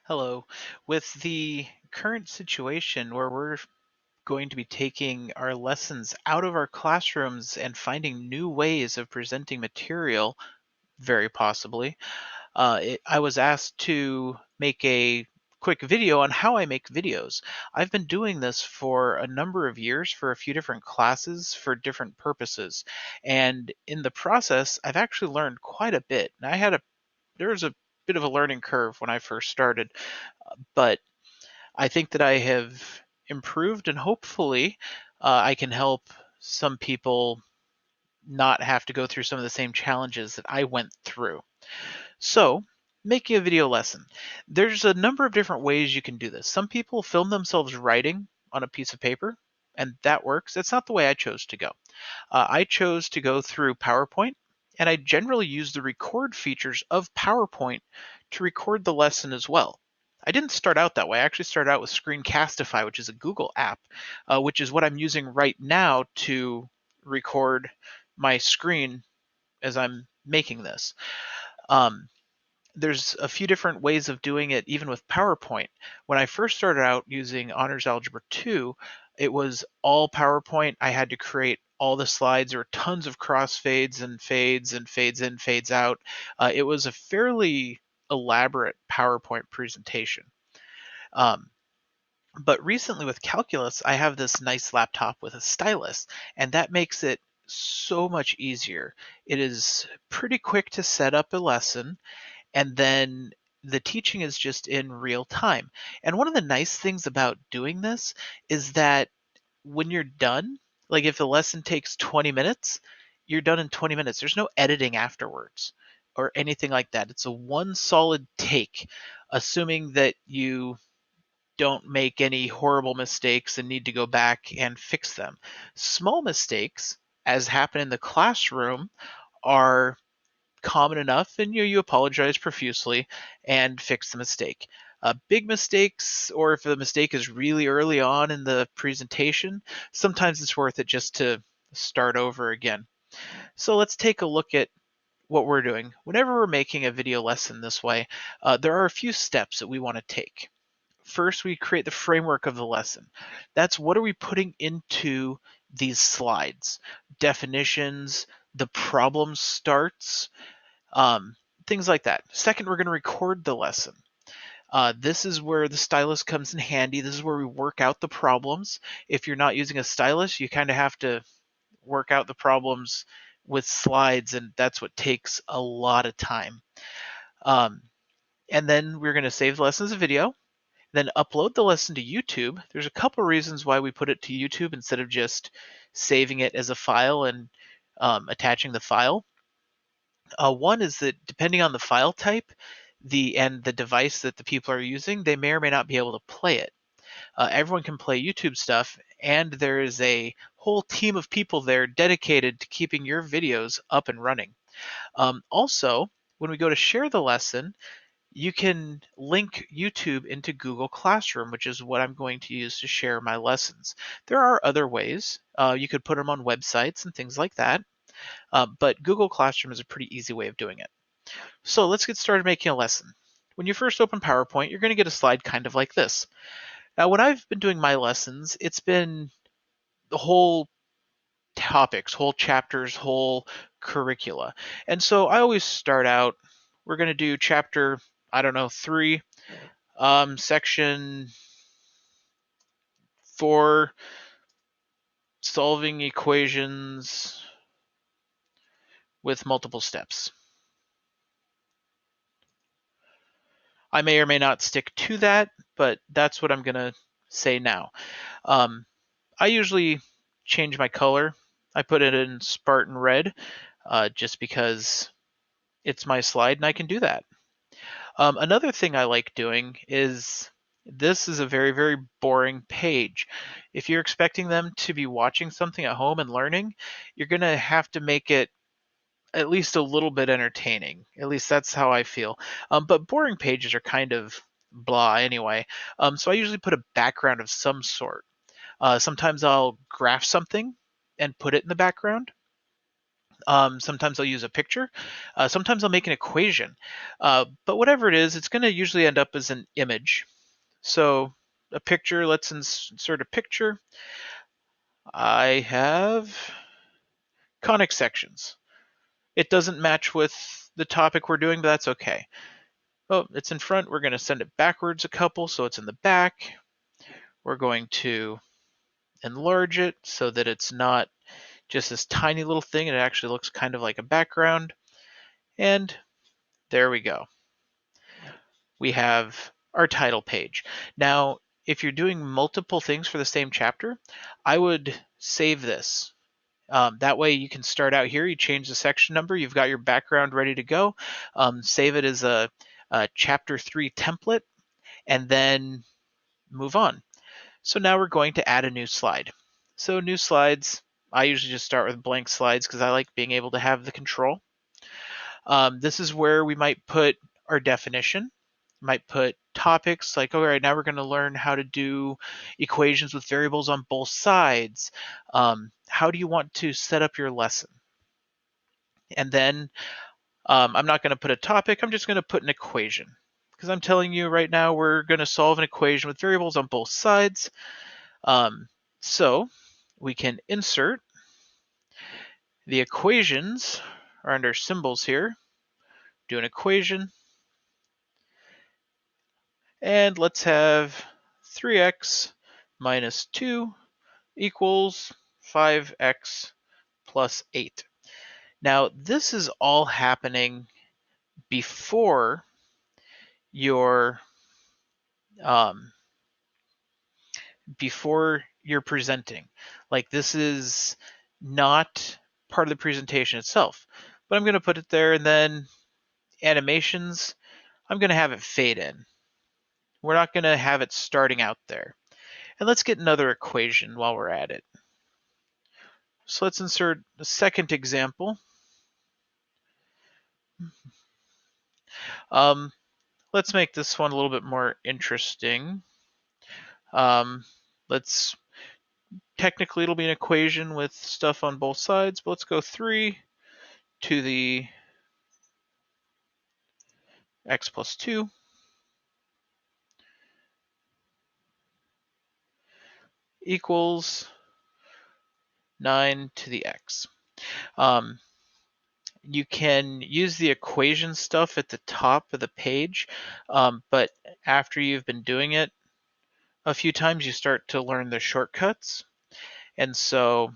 Hello. With the current situation where we're going to be taking our lessons out of our classrooms and finding new ways of presenting material, very possibly, I was asked to make a quick video on how I make videos. I've been doing this for a number of years for a few different classes for different purposes. And in the process, I've actually learned quite a bit. And there was a bit of a learning curve when I first started, but I think that I have improved, and hopefully I can help some people not have to go through some of the same challenges that I went through. So, making a video lesson. There's a number of different ways you can do this. Some people film themselves writing on a piece of paper, and that works. That's not the way I chose to go. I chose to go through PowerPoint, and I generally use the record features of PowerPoint to record the lesson as well. I didn't start out that way. I actually started out with Screencastify, which is a Google app, which is what I'm using right now to record my screen as I'm making this. Um, there's a few different ways of doing it, even with PowerPoint. When I first started out using Honors Algebra 2, it was all PowerPoint. I had to create all the slides. There were tons of crossfades and fades and fades in, fades out. It was a fairly elaborate PowerPoint presentation. Um, but recently with calculus, I have this nice laptop with a stylus, and that makes it so much easier. It is pretty quick to set up a lesson, and then the teaching is just in real time. And one of the nice things about doing this is that when you're done, like if the lesson takes 20 minutes, you're done in 20 minutes. There's no editing afterwards or anything like that. It's a one solid take, assuming that you don't make any horrible mistakes and need to go back and fix them. Small mistakes, as happen in the classroom, are common enough, and you apologize profusely and fix the mistake. Big mistakes, or if the mistake is really early on in the presentation, sometimes it's worth it just to start over again. So let's take a look at what we're doing. Whenever we're making a video lesson this way, there are a few steps that we want to take. First, we create the framework of the lesson. That's what are we putting into these slides? Definitions, the problem starts, um, things like that. Second, we're going to record the lesson. This is where the stylus comes in handy. This is where we work out the problems. If you're not using a stylus, you kind of have to work out the problems with slides, and that's what takes a lot of time. Um, and then we're going to save the lesson as a video, then upload the lesson to YouTube. There's a couple reasons why we put it to YouTube instead of just saving it as a file and attaching the file. One is that depending on the file type and the device that the people are using, they may or may not be able to play it. Everyone can play YouTube stuff, and there is a whole team of people there dedicated to keeping your videos up and running. Also, when we go to share the lesson, you can link YouTube into Google Classroom, which is what I'm going to use to share my lessons. There are other ways. You could put them on websites and things like that, but Google Classroom is a pretty easy way of doing it. So let's get started making a lesson. When you first open PowerPoint, you're going to get a slide kind of like this. Now, when I've been doing my lessons, it's been the whole topics, whole chapters, whole curricula. And so I always start out, we're going to do chapter, I don't know, 3, section 4, solving equations with multiple steps. I may or may not stick to that, but that's what I'm going to say now. I usually change my color. I put it in Spartan red just because it's my slide and I can do that. Another thing I like doing is this is a very, very boring page. If you're expecting them to be watching something at home and learning, you're going to have to make it at least a little bit entertaining. At least that's how I feel. But boring pages are kind of blah anyway. So I usually put a background of some sort. Sometimes I'll graph something and put it in the background. Sometimes I'll use a picture. Sometimes I'll make an equation. But whatever it is, it's going to usually end up as an image. So a picture, let's insert a picture. I have conic sections. It doesn't match with the topic we're doing, but that's okay. Oh, it's in front. We're going to send it backwards a couple, so it's in the back. We're going to enlarge it so that it's not just this tiny little thing. It actually looks kind of like a background. And there we go. We have our title page. Now, if you're doing multiple things for the same chapter, I would save this. That way you can start out here, you change the section number, you've got your background ready to go. Save it as a chapter 3 template, and then move on. So now we're going to add a new slide. So new slides, I usually just start with blank slides because I like being able to have the control. This is where we might put our definition, might put topics like, all right, now we're going to learn how to do equations with variables on both sides. How do you want to set up your lesson? And then I'm not going to put a topic, I'm just going to put an equation. Because I'm telling you right now, we're going to solve an equation with variables on both sides. So we can insert the equations are under symbols here, do an equation, and let's have 3x minus 2 equals 5x plus 8. Now, this is all happening before your before you're presenting. Like, this is not part of the presentation itself, but I'm going to put it there, and then animations, I'm going to have it fade in. We're not going to have it starting out there. And let's get another equation while we're at it. So let's insert a second example. Let's make this one a little bit more interesting. Let's technically it'll be an equation with stuff on both sides, but let's go 3 to the x plus 2 equals 9 to the x. You can use the equation stuff at the top of the page, but after you've been doing it a few times, you start to learn the shortcuts, and so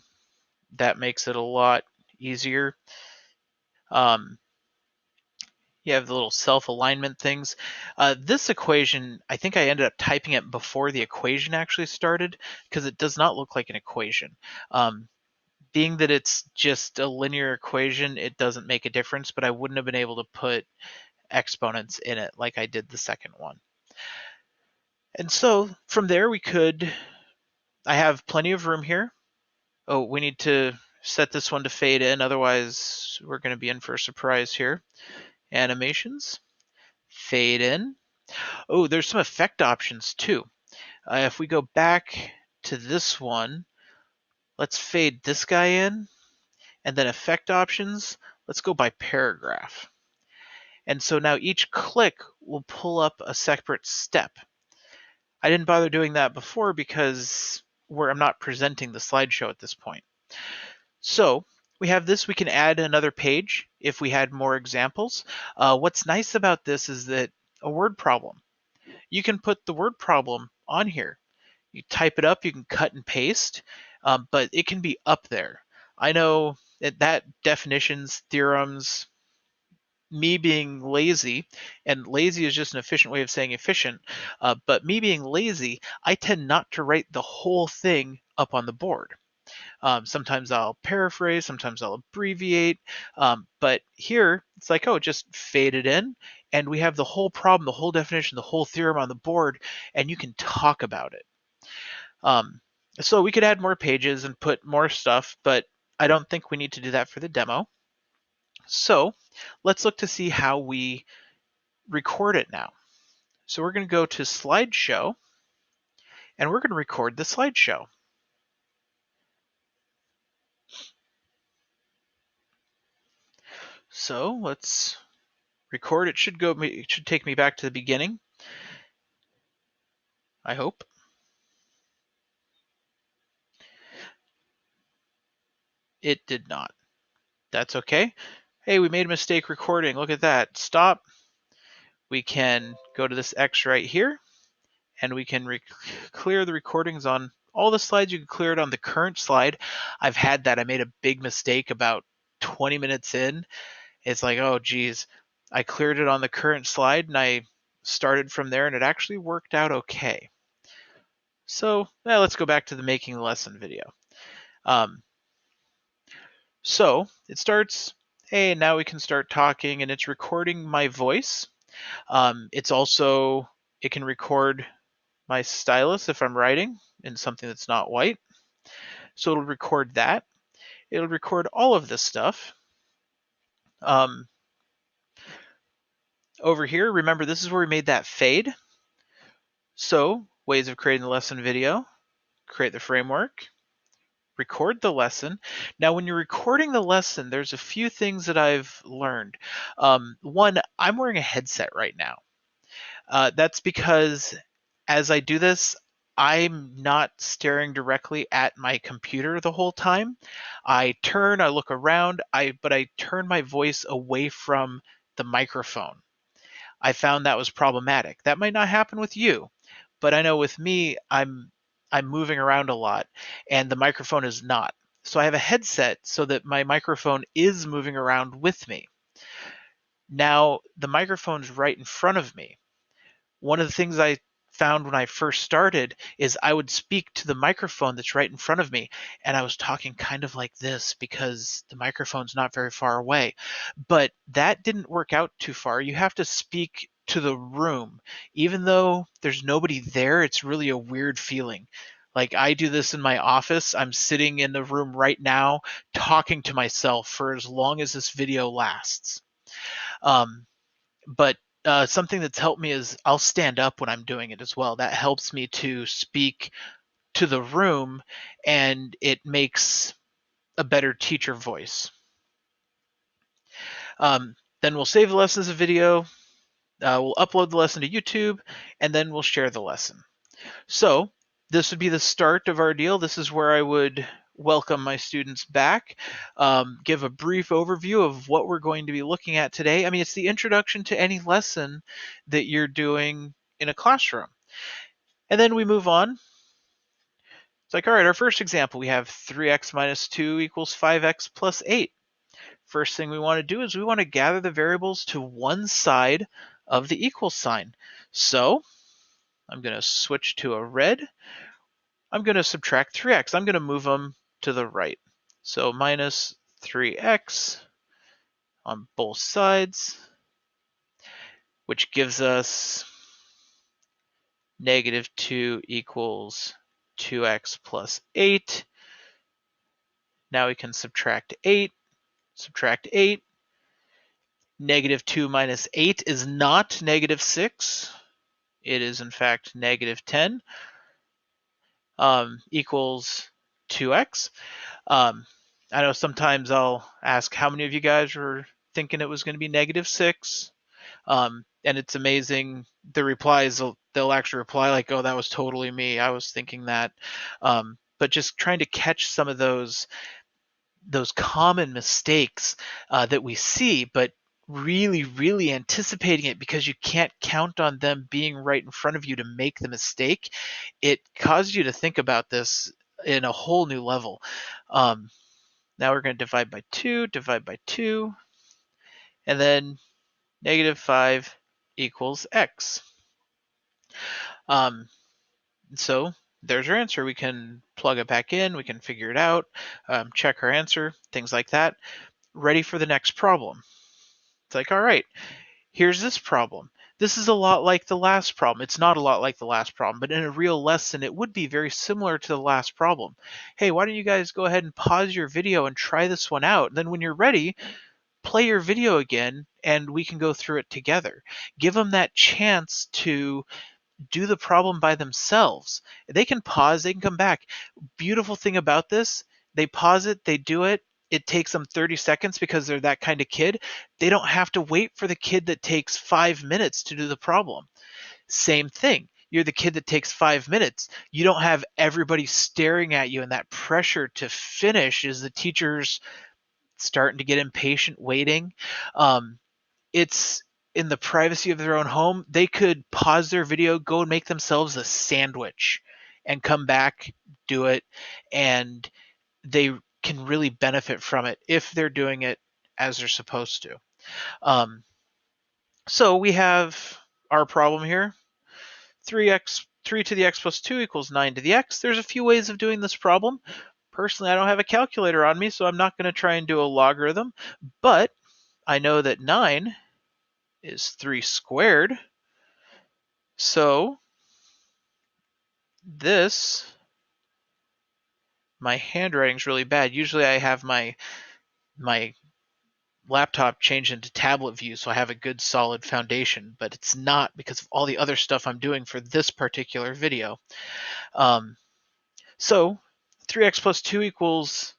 that makes it a lot easier. You have the little self-alignment things. This equation, I think I ended up typing it before the equation actually started because it does not look like an equation. Being that it's just a linear equation, it doesn't make a difference, but I wouldn't have been able to put exponents in it like I did the second one. And so from there I have plenty of room here. Oh, we need to set this one to fade in, otherwise we're going to be in for a surprise here. Animations, fade in. Oh, there's some effect options too. If we go back to this one, let's fade this guy in, and then effect options, let's go by paragraph. And so now each click will pull up a separate step. I didn't bother doing that before because I'm not presenting the slideshow at this point. So we have this, we can add another page if we had more examples. What's nice about this is that a word problem, you can put the word problem on here. You type it up, you can cut and paste, but it can be up there. I know that definitions, theorems, me being lazy, and lazy is just an efficient way of saying efficient, but me being lazy, I tend not to write the whole thing up on the board. Sometimes I'll paraphrase, sometimes I'll abbreviate, but here it's like, oh, just fade it in, and we have the whole problem, the whole definition, the whole theorem on the board, and you can talk about it. So we could add more pages and put more stuff, but I don't think we need to do that for the demo. So let's look to see how we record it now. So we're going to go to slideshow, and we're going to record the slideshow. So let's record. It should take me back to the beginning, I hope. It did not. That's okay. Hey, we made a mistake recording. Look at that. Stop. We can go to this X right here, and we can clear the recordings on all the slides. You can clear it on the current slide. I've had that. I made a big mistake about 20 minutes in. It's like, oh, geez. I cleared it on the current slide, and I started from there, and it actually worked out okay. So let's go back to the making the lesson video. So it starts, hey, now we can start talking, and it's recording my voice. It can record my stylus if I'm writing in something that's not white. So it'll record that. It'll record all of this stuff. Over here, remember, this is where we made that fade. So ways of creating the lesson video: create the framework, record the lesson. Now, when you're recording the lesson, there's a few things that I've learned. One, I'm wearing a headset right now. That's because as I do this, I'm not staring directly at my computer the whole time. I look around, but I turn my voice away from the microphone. I found that was problematic. That might not happen with you, but I know with me, I'm moving around a lot, and the microphone is not. So I have a headset so that my microphone is moving around with me. Now the microphone's right in front of me. One of the things I found when I first started is I would speak to the microphone that's right in front of me, and I was talking kind of like this because the microphone's not very far away. But that didn't work out too far. You have to speak to the room. Even though there's nobody there, it's really a weird feeling. Like, I do this in my office. I'm sitting in the room right now talking to myself for as long as this video lasts. But something that's helped me is I'll stand up when I'm doing it as well. That helps me to speak to the room, and it makes a better teacher voice. Then we'll save the lesson as a video. We'll upload the lesson to YouTube, and then we'll share the lesson. So this would be the start of our deal. This is where I would welcome my students back, give a brief overview of what we're going to be looking at today. I mean, it's the introduction to any lesson that you're doing in a classroom. And then we move on. It's like, all right, our first example, we have 3x minus 2 equals 5x plus 8. First thing we want to do is we want to gather the variables to one side of the equal sign. So I'm going to switch to a red. I'm going to subtract 3x. I'm going to move them to the right. So minus 3x on both sides, which gives us negative 2 equals 2x plus 8. Now we can subtract 8. Subtract 8. Negative 2 minus 8 is not negative 6. It is, in fact, negative 10 equals 2x. I know sometimes I'll ask how many of you guys were thinking it was going to be negative 6. And it's amazing. The replies, they'll actually reply like, oh, that was totally me. I was thinking that. But just trying to catch some of those common mistakes that we see, but really, really anticipating it because you can't count on them being right in front of you to make the mistake. It causes you to think about this in a whole new level. Now we're going to divide by 2, and then negative 5 equals x. So there's our answer. We can plug it back in, we can figure it out, check our answer, things like that. Ready for the next problem. It's like, all right, here's this problem. This is a lot like the last problem. It's not a lot like the last problem, but in a real lesson, it would be very similar to the last problem. Hey, why don't you guys go ahead and pause your video and try this one out? Then when you're ready, play your video again, and we can go through it together. Give them that chance to do the problem by themselves. They can pause, they can come back. Beautiful thing about this, they pause it, they do it, it takes them 30 seconds because they're that kind of kid, they don't have to wait for the kid that takes 5 minutes to do the problem. Same thing. You're the kid that takes 5 minutes. You don't have everybody staring at you, and that pressure to finish is the teacher's starting to get impatient waiting. It's in the privacy of their own home. They could pause their video, go and make themselves a sandwich, and come back, do it, and they can really benefit from it if they're doing it as they're supposed to. Um, so we have our problem here. 3 to the x plus 2 equals 9 to the x. There's a few ways of doing this problem. Personally, I don't have a calculator on me, so I'm not going to try and do a logarithm, but I know that 9 is 3 squared. So this, my handwriting's really bad. Usually I have my laptop changed into tablet view so I have a good solid foundation, but it's not because of all the other stuff I'm doing for this particular video. So 3x plus 2 equals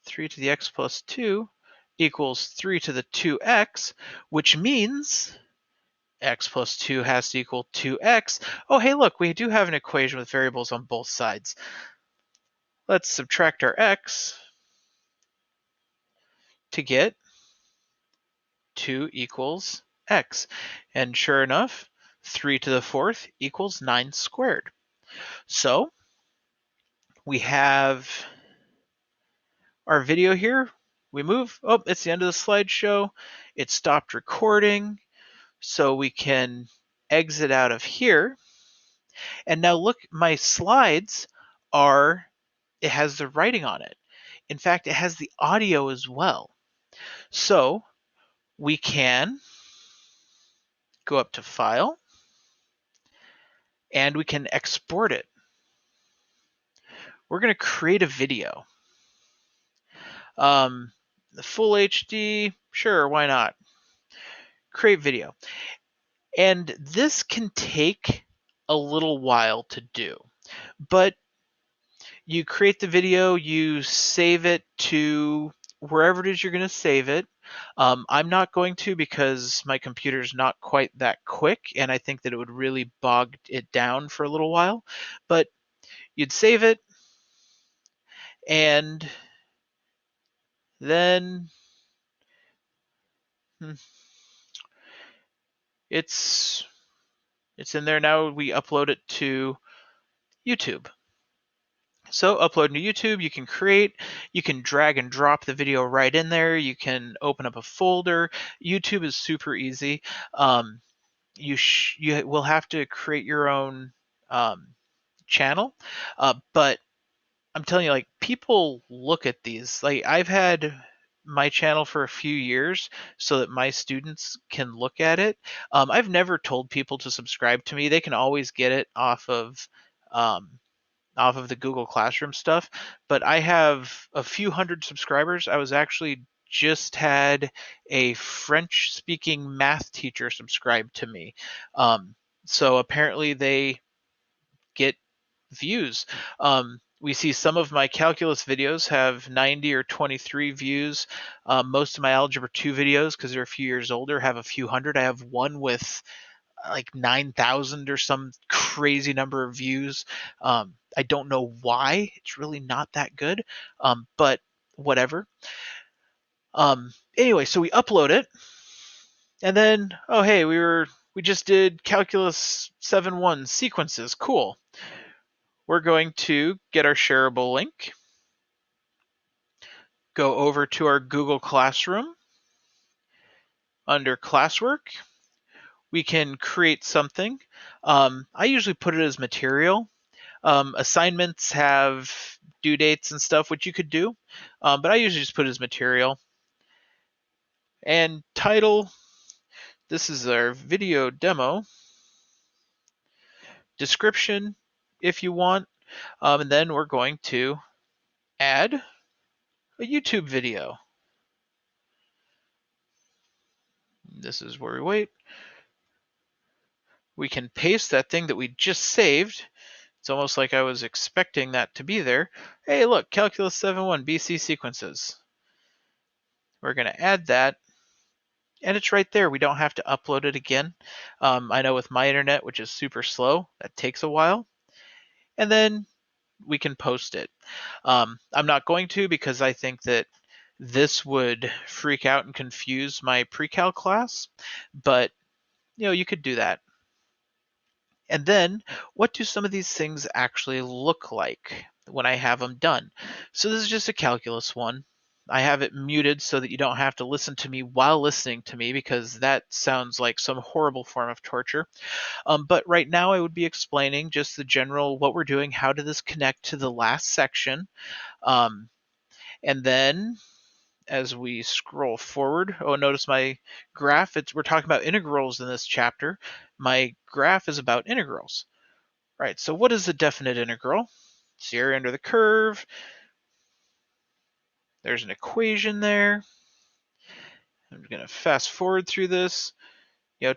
3 to the x plus 2 equals 3 to the 2x, which means x plus 2 has to equal 2x. Oh, hey, look, we do have an equation with variables on both sides. Let's subtract our x to get 2 equals x. And sure enough, 3 to the 4th equals 9 squared. So we have our video here. We move. Oh, it's the end of the slideshow. It stopped recording. So we can exit out of here. And now look, my slides it has the writing on it. In fact, it has the audio as well. So we can go up to File, and we can export it. We're going to create a video. The full HD, sure, why not? Create video. And this can take a little while to do, but you create the video, you save it to wherever it is you're going to save it. I'm not going to because my computer's not quite that quick, and I think that it would really bog it down for a little while. But you'd save it, and then it's in there now. We upload it to YouTube. So uploading to YouTube, you can drag and drop the video right in there. You can open up a folder. YouTube is super easy. You will have to create your own channel, but I'm telling you, like, people look at these. Like, I've had my channel for a few years so that my students can look at it. I've never told people to subscribe to me. They can always get it off of the Google Classroom stuff, but I have a few hundred subscribers. I was actually just had a French speaking math teacher subscribe to me. So apparently they get views. We see some of my calculus videos have 90 or 23 views. Most of my Algebra 2 videos, because they're a few years older, have a few hundred. I have one with like 9,000 or some crazy number of views. I don't know why. It's really not that good, but whatever. Anyway, so we upload it, and then, oh hey, we just did calculus 7-1 sequences. Cool. We're going to get our shareable link, go over to our Google Classroom. Under classwork, we can create something. I usually put it as material. Assignments have due dates and stuff, which you could do, but I usually just put it as material. And title, this is our video demo. Description, if you want, and then we're going to add a YouTube video. This is where we wait. We can paste that thing that we just saved It's almost like I was expecting that to be there. Hey, look, Calculus 7.1 BC sequences. We're going to add that, and it's right there. We don't have to upload it again. I know with my internet, which is super slow, that takes a while. And then we can post it. I'm not going to, because I think that this would freak out and confuse my pre-cal class, but you could do that. And then, what do some of these things actually look like when I have them done? So this is just a calculus one. I have it muted so that you don't have to listen to me while listening to me, because that sounds like some horrible form of torture. But right now I would be explaining just the general what we're doing, how did this connect to the last section. Um, and then as we scroll forward, notice my graph. We're talking about integrals in this chapter. My graph is about integrals. Right, so what is a definite integral? It's the area under the curve. There's an equation there. I'm going to fast forward through this,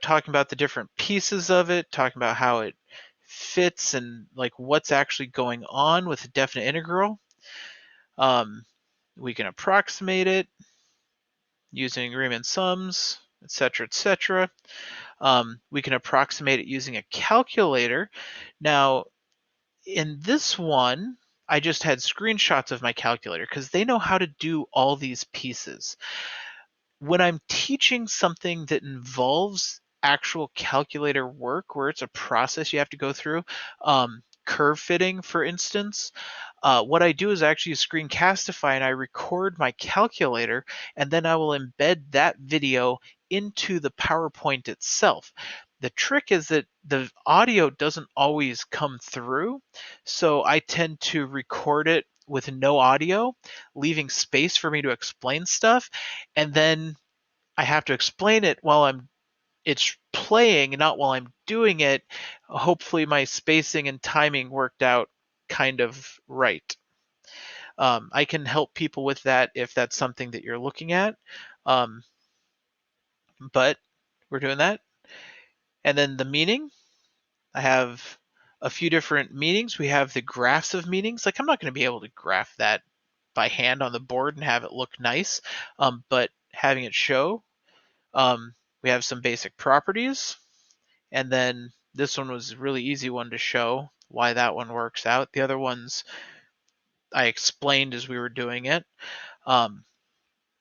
talking about the different pieces of it, talking about how it fits and like what's actually going on with a definite integral. We can approximate it using Riemann sums, etc., etc. We can approximate it using a calculator. Now, in this one, I just had screenshots of my calculator because they know how to do all these pieces. When I'm teaching something that involves actual calculator work, where it's a process you have to go through, curve fitting, for instance, what I do is actually screencastify and I record my calculator, and then I will embed that video into the PowerPoint itself. The trick is that the audio doesn't always come through, so I tend to record it with no audio, leaving space for me to explain stuff, and then I have to explain it while it's playing and not while I'm doing it. Hopefully my spacing and timing worked out kind of right. I can help people with that if that's something that you're looking at. Um, but we're doing that. And then the meaning, I have a few different meanings. We have the graphs of meanings. Like, I'm not going to be able to graph that by hand on the board and have it look nice, but having it show. We have some basic properties, and then this one was a really easy one to show why that one works out. The other ones I explained as we were doing it. Um,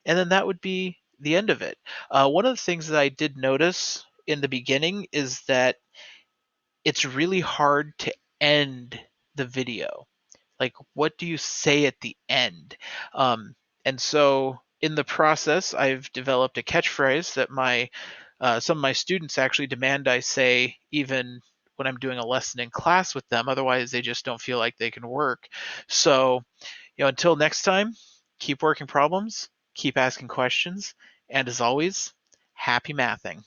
and then that would be the end of it. One of the things that I did notice in the beginning is that it's really hard to end the video. Like, what do you say at the end? And so in the process, I've developed a catchphrase that some of my students actually demand I say even when I'm doing a lesson in class with them. Otherwise, they just don't feel like they can work. So, until next time, keep working problems, keep asking questions, and as always, happy mathing.